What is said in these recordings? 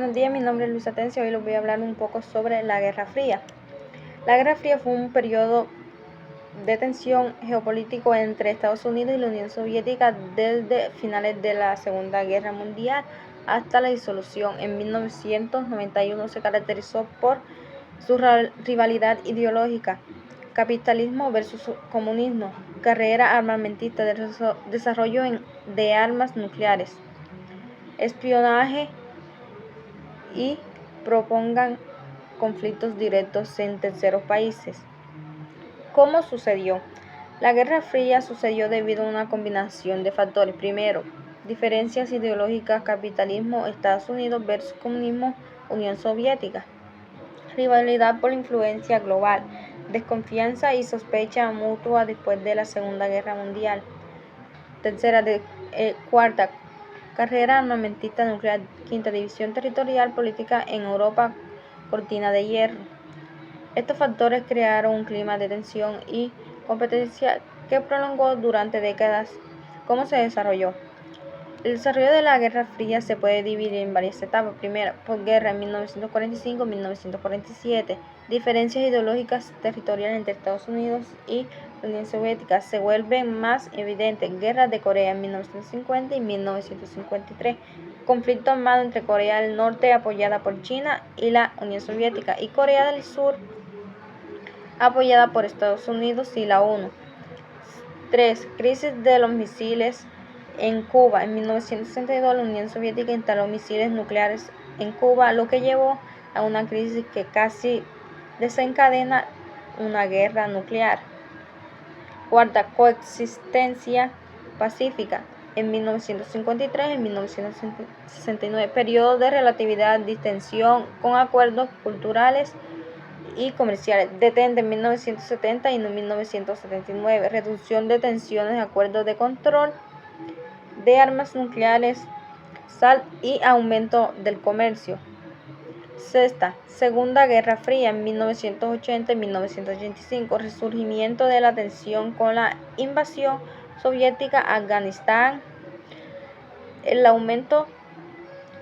Buenos días, mi nombre es Luis Atencio y hoy les voy a hablar un poco sobre la Guerra Fría. La Guerra Fría fue un periodo de tensión geopolítico entre Estados Unidos y la Unión Soviética desde finales de la Segunda Guerra Mundial hasta la disolución. En 1991 se caracterizó por su rivalidad ideológica, capitalismo versus comunismo, carrera armamentista, desarrollo de armas nucleares, espionaje y propongan conflictos directos en terceros países. ¿Cómo sucedió? La Guerra Fría sucedió debido a una combinación de factores. Primero, diferencias ideológicas, capitalismo, Estados Unidos versus comunismo, Unión Soviética. Rivalidad por influencia global, desconfianza y sospecha mutua después de la Segunda Guerra Mundial. Cuarta, carrera armamentista nuclear. Quinta, división territorial política en Europa, cortina de hierro. Estos factores crearon un clima de tensión y competencia que prolongó durante décadas. ¿Cómo se desarrolló? El desarrollo de la Guerra Fría se puede dividir en varias etapas. Primera, posguerra en 1945-1947. Diferencias ideológicas territoriales entre Estados Unidos y la Unión Soviética se vuelven más evidentes. Guerra de Corea en 1950 y 1953. Conflicto armado entre Corea del Norte, apoyada por China y la Unión Soviética, y Corea del Sur, apoyada por Estados Unidos y la ONU. 3. Crisis de los misiles en Cuba. En 1962 la Unión Soviética instaló misiles nucleares en Cuba, lo que llevó a una crisis que casi desencadena una guerra nuclear. Cuarta, coexistencia pacífica. En 1953 y 1969, periodo de relatividad, distensión con acuerdos culturales y comerciales. Detente en 1970 y 1979, reducción de tensiones, acuerdos de control de armas nucleares, SALT y aumento del comercio. Sexta, Segunda Guerra Fría en 1980 y 1985, resurgimiento de la tensión con la invasión soviética a Afganistán, el aumento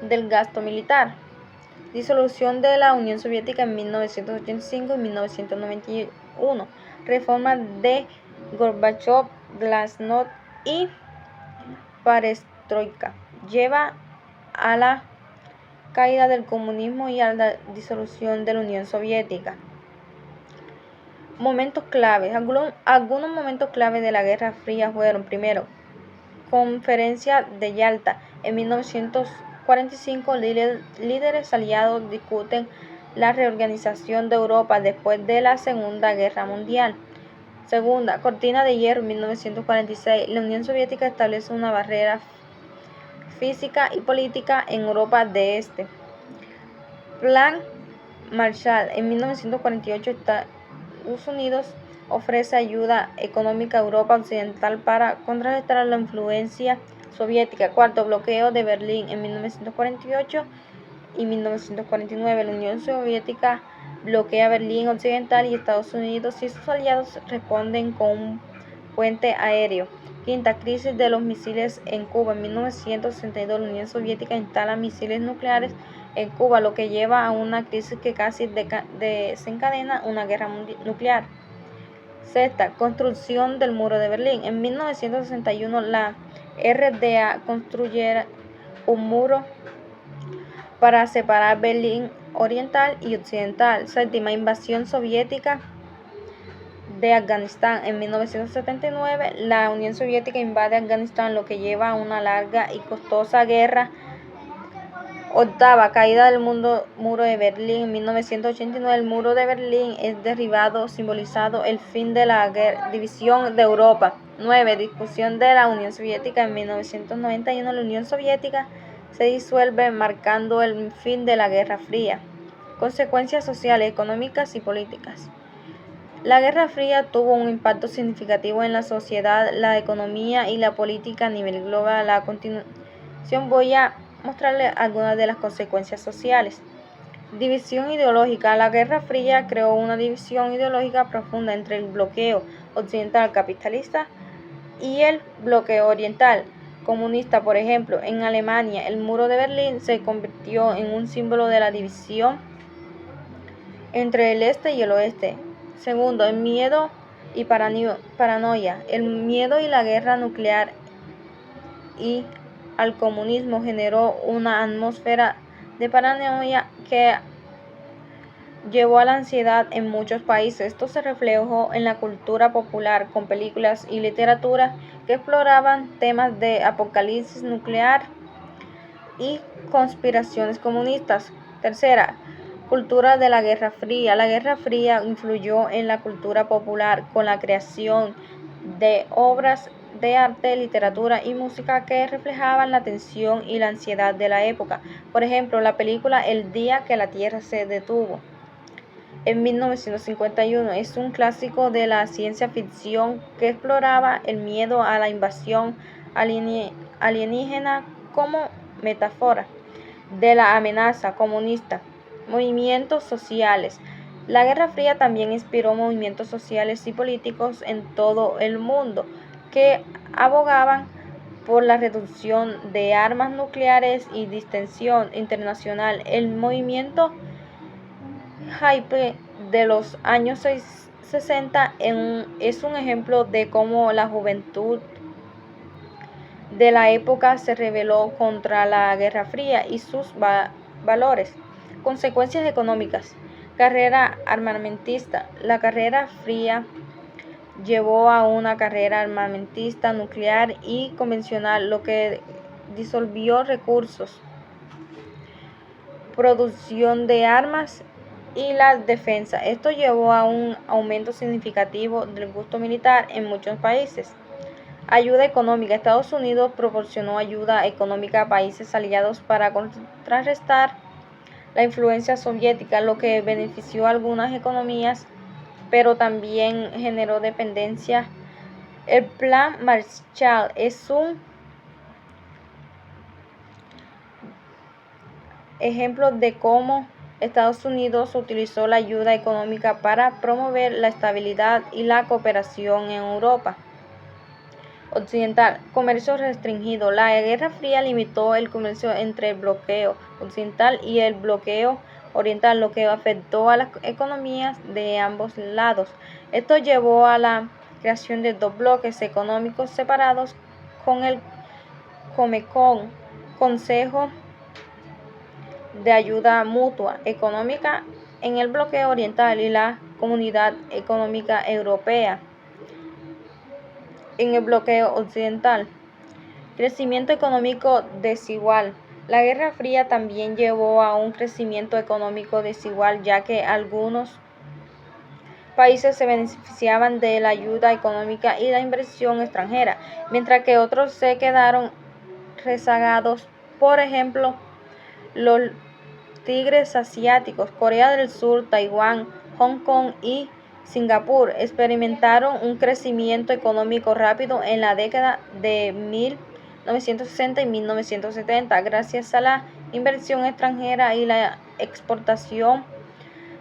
del gasto militar. Disolución de la Unión Soviética en 1985 y 1991. Reformas de Gorbachov, Glasnost y Perestroika lleva a la caída del comunismo y a la disolución de la Unión Soviética. Momentos claves. Algunos momentos clave de la Guerra Fría fueron: primero, Conferencia de Yalta. En 1945, líderes aliados discuten la reorganización de Europa después de la Segunda Guerra Mundial. Segunda, Cortina de Hierro. En 1946, la Unión Soviética establece una barrera física y política en Europa de Este. Plan Marshall. En 1948, Estados Unidos ofrece ayuda económica a Europa Occidental para contrarrestar la influencia soviética. Cuarto, bloqueo de Berlín. En 1948 y 1949, la Unión Soviética bloquea Berlín Occidental y Estados Unidos y sus aliados responden con un puente aéreo. Quinta, crisis de los misiles en Cuba. En 1962, la Unión Soviética instala misiles nucleares en Cuba, lo que lleva a una crisis que casi desencadena una guerra nuclear. Sexta, construcción del muro de Berlín. En 1961, la RDA construye un muro para separar Berlín Oriental y Occidental. Séptima, invasión soviética de Afganistán. En 1979, la Unión Soviética invade Afganistán, lo que lleva a una larga y costosa guerra. Octava, caída del muro de Berlín. En 1989, el muro de Berlín es derribado, simbolizando el fin de la división de Europa. 9. Discusión de la Unión Soviética. En 1991, la Unión Soviética se disuelve, marcando el fin de la Guerra Fría. Consecuencias sociales, económicas y políticas. La Guerra Fría tuvo un impacto significativo en la sociedad, la economía y la política a nivel global. A continuación voy a mostrarles algunas de las consecuencias sociales. División ideológica. La Guerra Fría creó una división ideológica profunda entre el bloqueo occidental capitalista y el bloqueo oriental comunista. Por ejemplo, en Alemania, el muro de Berlín se convirtió en un símbolo de la división entre el este y el oeste. Segundo, el miedo y paranoia. El miedo y la guerra nuclear y al comunismo generó una atmósfera de paranoia que llevó a la ansiedad en muchos países. Esto se reflejó en la cultura popular con películas y literatura que exploraban temas de apocalipsis nuclear y conspiraciones comunistas. Tercera, cultura de la Guerra Fría. La Guerra Fría influyó en la cultura popular con la creación de obras de arte, literatura y música que reflejaban la tensión y la ansiedad de la época. Por ejemplo, la película El día que la Tierra se detuvo, en 1951, es un clásico de la ciencia ficción que exploraba el miedo a la invasión alienígena como metáfora de la amenaza comunista. Movimientos sociales. La Guerra Fría también inspiró movimientos sociales y políticos en todo el mundo que abogaban por la reducción de armas nucleares y distensión internacional. El movimiento Hippie de los años 60 es un ejemplo de cómo la juventud de la época se rebeló contra la Guerra Fría y sus valores. Consecuencias económicas. Carrera armamentista. La Guerra Fría llevó a una carrera armamentista nuclear y convencional, lo que disolvió recursos, producción de armas y la defensa. Esto llevó a un aumento significativo del gasto militar en muchos países. Ayuda económica. Estados Unidos proporcionó ayuda económica a países aliados para contrarrestar la influencia soviética, lo que benefició a algunas economías, pero también generó dependencia. El Plan Marshall es un ejemplo de cómo Estados Unidos utilizó la ayuda económica para promover la estabilidad y la cooperación en Europa Occidental. Comercio restringido. La Guerra Fría limitó el comercio entre el bloqueo occidental y el bloqueo oriental, lo que afectó a las economías de ambos lados. Esto llevó a la creación de dos bloques económicos separados con el Comecon, Consejo de Ayuda Mutua Económica en el bloqueo oriental, y la Comunidad Económica Europea en el bloqueo occidental. Crecimiento económico desigual. La Guerra Fría también llevó a un crecimiento económico desigual, ya que algunos países se beneficiaban de la ayuda económica y la inversión extranjera, mientras que otros se quedaron rezagados. Por ejemplo, los tigres asiáticos, Corea del Sur, Taiwán, Hong Kong y Singapur experimentaron un crecimiento económico rápido en la década de 1960 y 1970 gracias a la inversión extranjera y la exportación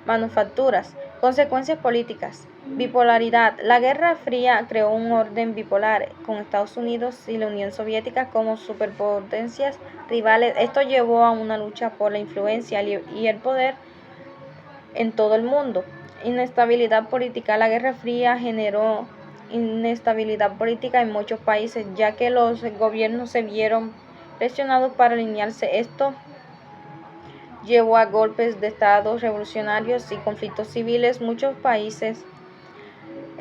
manufacturas. Consecuencias políticas. Bipolaridad. La Guerra Fría creó un orden bipolar, con Estados Unidos y la Unión Soviética como superpotencias rivales. Esto llevó a una lucha por la influencia y el poder en todo el mundo. Inestabilidad política. La Guerra Fría generó inestabilidad política en muchos países, ya que los gobiernos se vieron presionados para alinearse. Esto llevó a golpes de estado revolucionarios y conflictos civiles. Muchos países.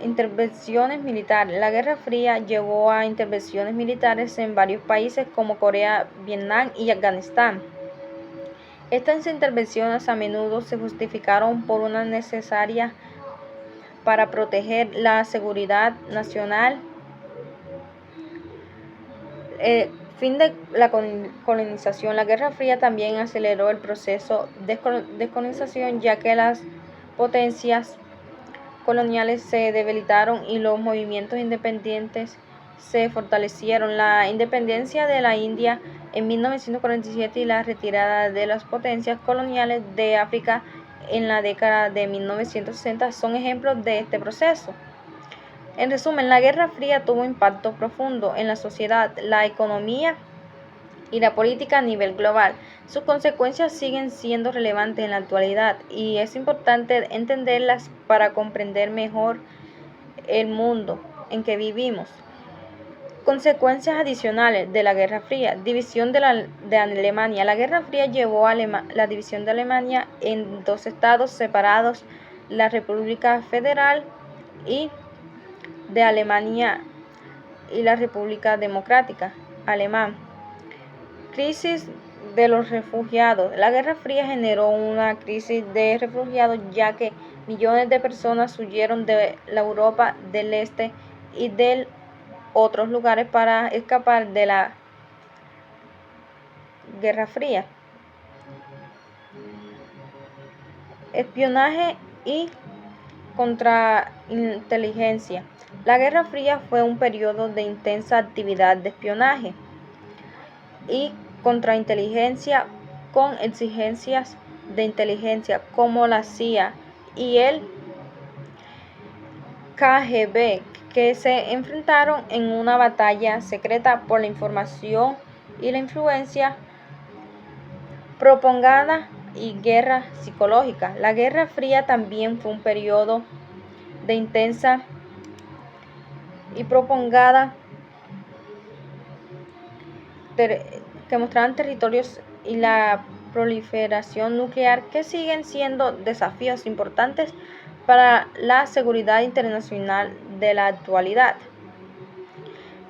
Intervenciones militares. La Guerra Fría llevó a intervenciones militares en varios países como Corea, Vietnam y Afganistán. Estas intervenciones a menudo se justificaron por una necesaria para proteger la seguridad nacional. Fin de la colonización. La Guerra Fría también aceleró el proceso de descolonización, ya que las potencias coloniales se debilitaron y los movimientos independientes se fortalecieron. La independencia de la India en 1947 y la retirada de las potencias coloniales de África en la década de 1960 son ejemplos de este proceso. En resumen, la Guerra Fría tuvo impacto profundo en la sociedad, la economía y la política a nivel global. Sus consecuencias siguen siendo relevantes en la actualidad y es importante entenderlas para comprender mejor el mundo en que vivimos. Consecuencias adicionales de la Guerra Fría. División de Alemania. La Guerra Fría llevó a la división de Alemania en dos estados separados, la República Federal y de Alemania y la República Democrática Alemana. Crisis de los refugiados. La Guerra Fría generó una crisis de refugiados ya que millones de personas huyeron de la Europa del Este y de otros lugares para escapar de la Guerra Fría. Espionaje y contrainteligencia. La Guerra Fría fue un periodo de intensa actividad de espionaje y contrainteligencia con exigencias de inteligencia como la CIA y el KGB, que se enfrentaron en una batalla secreta por la información y la influencia propaganda y guerra psicológica. La Guerra Fría también fue un periodo de intensa y propaganda que mostraban territorios y la proliferación nuclear, que siguen siendo desafíos importantes para la seguridad internacional de la actualidad.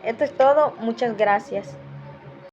Esto es todo, muchas gracias.